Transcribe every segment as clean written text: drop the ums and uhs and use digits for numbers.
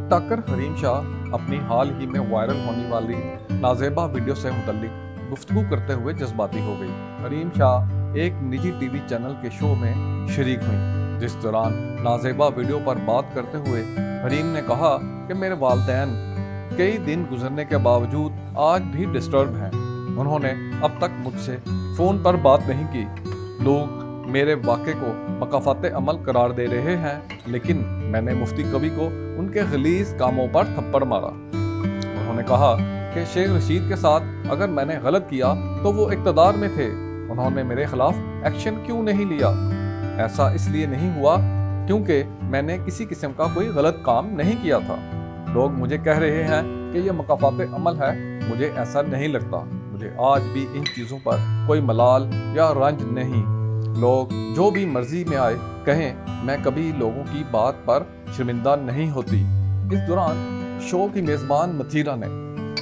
टिक talker Hareem Shah अपनी हाल ही में viral होने वाली नाजेबा वीडियो से मुतल्लिक गुफ्तगू करते हुए जज्बाती हो गई। हरीम शाह एक निजी टीवी चैनल के शो में शरीक हुई, जिस दौरान नाजेबा वीडियो पर बात करते हुए हरीम ने कहा कि मेरे वालिदैन कई दिन गुजरने के बावजूद आज भी डिस्टर्ब हैं। उन्होंने अब तक मुझसे फ़ोन पर बात नहीं की। लोग मेरे वाक़े को मकाफ़ात अमल करार दे रहे हैं, लेकिन मैंने मुफ्ती कवि को उनके गलीज़ कामों पर थप्पड़ मारा। उन्होंने कहा कि शेख रशीद के साथ अगर मैंने गलत किया तो वो इक़्तिदार में थे, उन्होंने मेरे खिलाफ एक्शन क्यों नहीं लिया? ऐसा इसलिए नहीं हुआ क्योंकि मैंने किसी किस्म का कोई गलत काम नहीं किया था। लोग मुझे कह रहे हैं कि ये मकाफ़ात अमल है, मुझे ऐसा नहीं लगता। मुझे आज भी इन चीज़ों पर कोई मलाल या रंज नहीं। लोग जो भी मर्जी में आए कहें, मैं कभी लोगों की बात पर शर्मिंदा नहीं होती। इस दौरान शो की मेज़बान मथीरा ने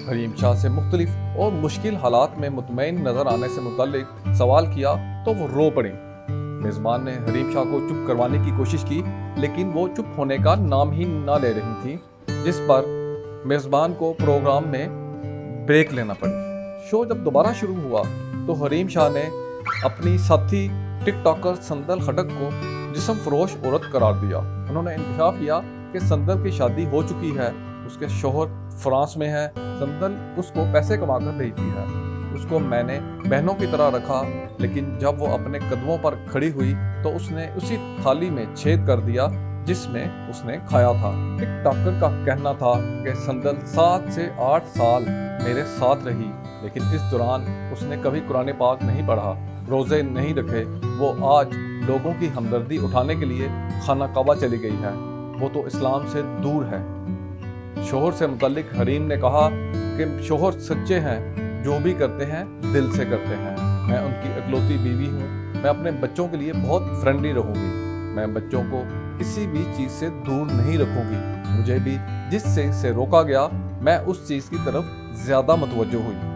हरीम शाह से मुख्तलिफ और मुश्किल हालात में मुतमईन नज़र आने से मुताल्लिक सवाल किया तो वो रो पड़ी। मेज़बान ने हरीम शाह को चुप करवाने की कोशिश की, लेकिन वो चुप होने का नाम ही ना ले रही थी, जिस पर मेज़बान को प्रोग्राम में ब्रेक लेना पड़ी। शो जब दोबारा शुरू हुआ तो हरीम शाह ने अपनी साथी टिक टॉकर संदल खटक को जिस्म फरोश औरत करार दिया। उन्होंने इंकशाफ किया कि संदल की शादी हो चुकी है, उसके शोहर फ्रांस में है, संदल उसको पैसे कमा कर भेजती है। उसको मैंने बहनों की तरह रखा, लेकिन जब वो अपने कदमों पर खड़ी हुई तो उसने उसी थाली में छेद कर दिया जिसमें उसने खाया था। टिक टॉकर का कहना था कि संदल 7 से 8 साल मेरे साथ रही, लेकिन इस दौरान उसने कभी कुरान पाक नहीं पढ़ा, रोज़े नहीं रखे। वो आज लोगों की हमदर्दी उठाने के लिए खाना काबा चली गई है। वो तो इस्लाम से दूर है। शोहर से मुतल्लिक हरीम ने कहा कि शोहर सच्चे हैं, जो भी करते हैं दिल से करते हैं। मैं उनकी इकलौती बीवी हूँ। मैं अपने बच्चों के लिए बहुत फ्रेंडली रहूँगी। मैं बच्चों को किसी भी चीज़ से दूर नहीं रखूँगी। मुझे भी जिस चीज़ से रोका गया, मैं उस चीज़ की तरफ ज़्यादा मुतवज्जो हुई।